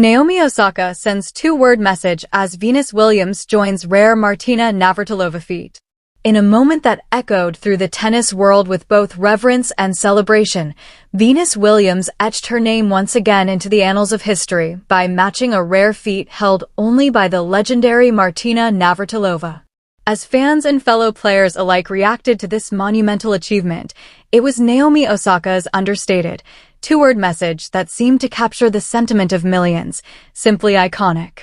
Naomi Osaka sends two-word message as Venus Williams joins rare Martina Navratilova feat. In a moment that echoed through the tennis world with both reverence and celebration, Venus Williams etched her name once again into the annals of history by matching a rare feat held only by the legendary Martina Navratilova. As fans and fellow players alike reacted to this monumental achievement, it was Naomi Osaka's understated, two-word message that seemed to capture the sentiment of millions, simply iconic.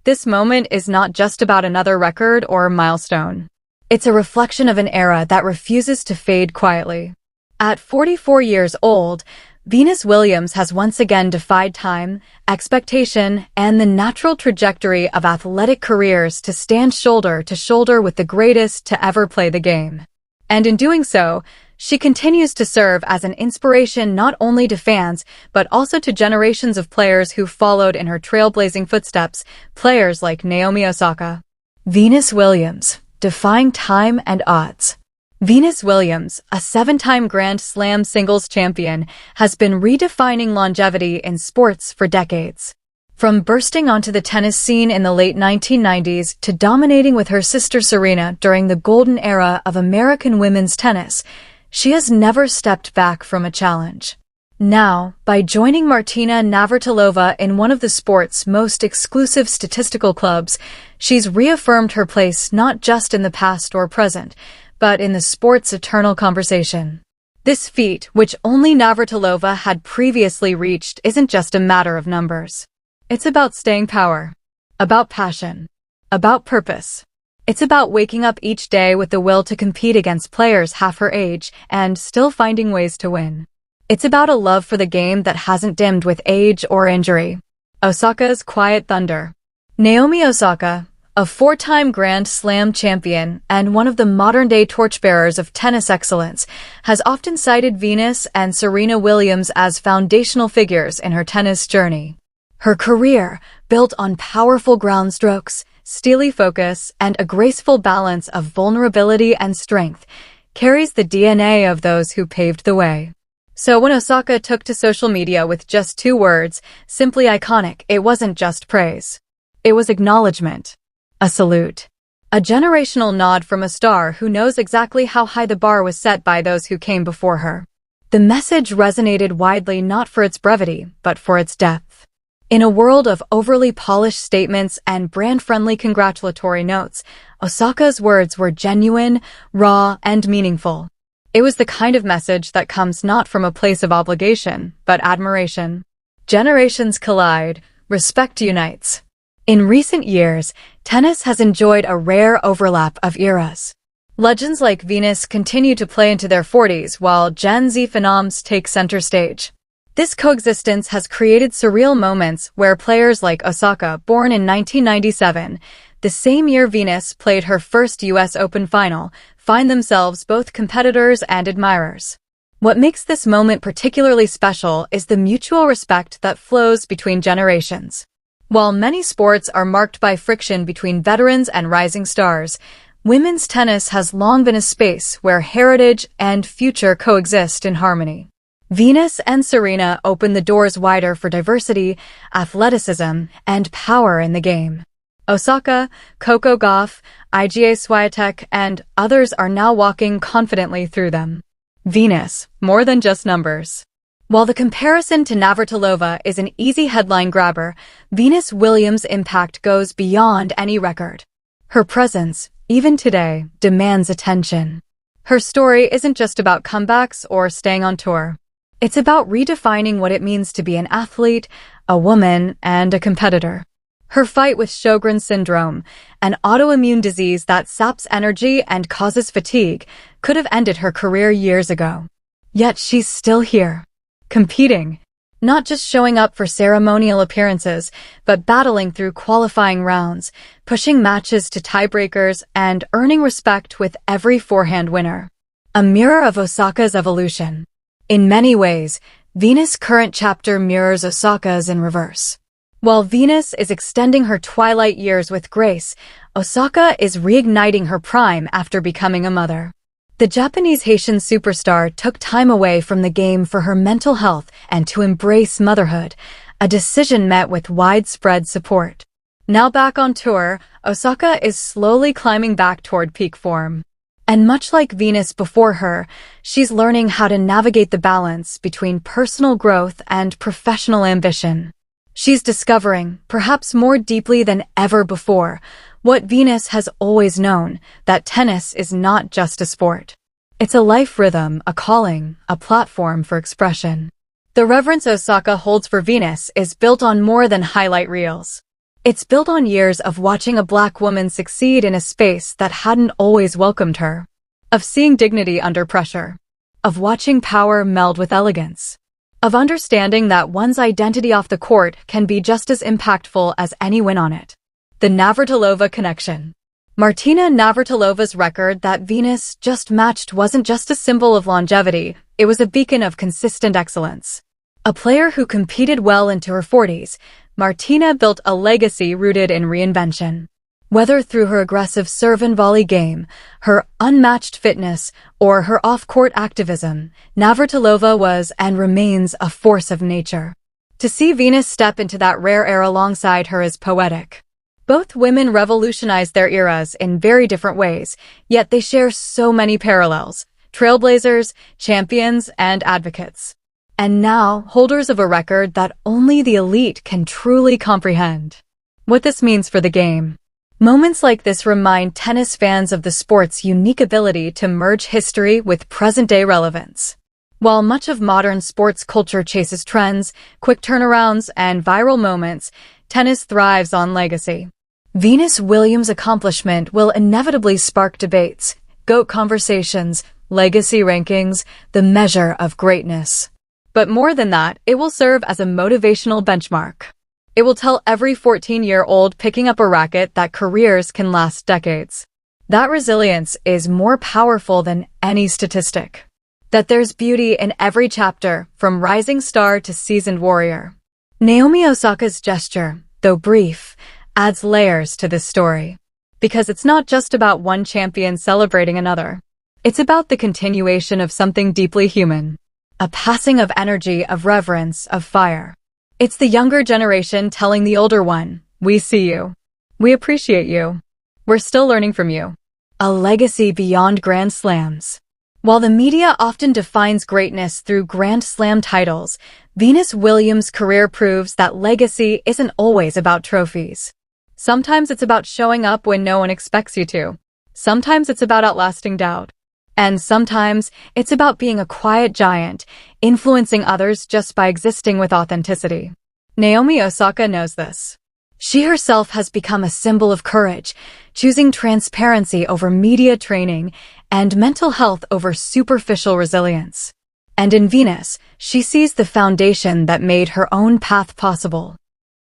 This moment is not just about another record or milestone. It's a reflection of an era that refuses to fade quietly. At 44 years old, Venus Williams has once again defied time, expectation, and the natural trajectory of athletic careers to stand shoulder to shoulder with the greatest to ever play the game. And in doing so, she continues to serve as an inspiration not only to fans, but also to generations of players who followed in her trailblazing footsteps, players like Naomi Osaka. Venus Williams, defying time and odds. Venus Williams, a seven-time Grand Slam singles champion, has been redefining longevity in sports for decades. From bursting onto the tennis scene in the late 1990s to dominating with her sister Serena during the golden era of American women's tennis, she has never stepped back from a challenge. Now, by joining Martina Navratilova in one of the sport's most exclusive statistical clubs, she's reaffirmed her place not just in the past or present, but in the sport's eternal conversation. This feat, which only Navratilova had previously reached, isn't just a matter of numbers. It's about staying power, about passion, about purpose. It's about waking up each day with the will to compete against players half her age and still finding ways to win. It's about a love for the game that hasn't dimmed with age or injury. Osaka's quiet thunder. Naomi Osaka, a four-time Grand Slam champion and one of the modern-day torchbearers of tennis excellence, has often cited Venus and Serena Williams as foundational figures in her tennis journey. Her career, built on powerful ground strokes, steely focus, and a graceful balance of vulnerability and strength, carries the DNA of those who paved the way. So when Osaka took to social media with just two words, simply iconic, it wasn't just praise. It was acknowledgement. A salute. A generational nod from a star who knows exactly how high the bar was set by those who came before her. The message resonated widely not for its brevity, but for its depth. In a world of overly polished statements and brand-friendly congratulatory notes, Osaka's words were genuine, raw, and meaningful. It was the kind of message that comes not from a place of obligation, but admiration. Generations collide, respect unites. In recent years, tennis has enjoyed a rare overlap of eras. Legends like Venus continue to play into their 40s while Gen Z phenoms take center stage. This coexistence has created surreal moments where players like Osaka, born in 1997, the same year Venus played her first US Open final, find themselves both competitors and admirers. What makes this moment particularly special is the mutual respect that flows between generations. While many sports are marked by friction between veterans and rising stars, women's tennis has long been a space where heritage and future coexist in harmony. Venus and Serena open the doors wider for diversity, athleticism, and power in the game. Osaka, Coco Gauff, Iga Swiatek, and others are now walking confidently through them. Venus, more than just numbers. While the comparison to Navratilova is an easy headline grabber, Venus Williams' impact goes beyond any record. Her presence, even today, demands attention. Her story isn't just about comebacks or staying on tour. It's about redefining what it means to be an athlete, a woman, and a competitor. Her fight with Sjogren's syndrome, an autoimmune disease that saps energy and causes fatigue, could have ended her career years ago. Yet she's still here, competing, not just showing up for ceremonial appearances, but battling through qualifying rounds, pushing matches to tiebreakers, and earning respect with every forehand winner. A mirror of Osaka's evolution. In many ways, Venus' current chapter mirrors Osaka's in reverse. While Venus is extending her twilight years with grace, Osaka is reigniting her prime after becoming a mother. The Japanese-Haitian superstar took time away from the game for her mental health and to embrace motherhood, a decision met with widespread support. Now back on tour, Osaka is slowly climbing back toward peak form. And much like Venus before her, she's learning how to navigate the balance between personal growth and professional ambition. She's discovering, perhaps more deeply than ever before, what Venus has always known, that tennis is not just a sport. It's a life rhythm, a calling, a platform for expression. The reverence Osaka holds for Venus is built on more than highlight reels. It's built on years of watching a Black woman succeed in a space that hadn't always welcomed her, of seeing dignity under pressure, of watching power meld with elegance, of understanding that one's identity off the court can be just as impactful as any win on it. The Navratilova connection. Martina Navratilova's record that Venus just matched wasn't just a symbol of longevity, it was a beacon of consistent excellence. A player who competed well into her 40s, Martina built a legacy rooted in reinvention. Whether through her aggressive serve and volley game, her unmatched fitness, or her off-court activism, Navratilova was and remains a force of nature. To see Venus step into that rare era alongside her is poetic. Both women revolutionized their eras in very different ways, yet they share so many parallels: trailblazers, champions, and advocates. And now, holders of a record that only the elite can truly comprehend. What this means for the game. Moments like this remind tennis fans of the sport's unique ability to merge history with present-day relevance. While much of modern sports culture chases trends, quick turnarounds, and viral moments, tennis thrives on legacy. Venus Williams' accomplishment will inevitably spark debates, GOAT conversations, legacy rankings, the measure of greatness. But more than that, it will serve as a motivational benchmark. It will tell every 14-year-old picking up a racket that careers can last decades. That resilience is more powerful than any statistic. That there's beauty in every chapter, from rising star to seasoned warrior. Naomi Osaka's gesture, though brief, adds layers to this story. Because it's not just about one champion celebrating another. It's about the continuation of something deeply human. A passing of energy, of reverence, of fire. It's the younger generation telling the older one, we see you. We appreciate you. We're still learning from you. A legacy beyond Grand Slams. While the media often defines greatness through Grand Slam titles, Venus Williams' career proves that legacy isn't always about trophies. Sometimes it's about showing up when no one expects you to. Sometimes it's about outlasting doubt. And sometimes it's about being a quiet giant, influencing others just by existing with authenticity. Naomi Osaka knows this. She herself has become a symbol of courage, choosing transparency over media training and mental health over superficial resilience. And in Venus, she sees the foundation that made her own path possible.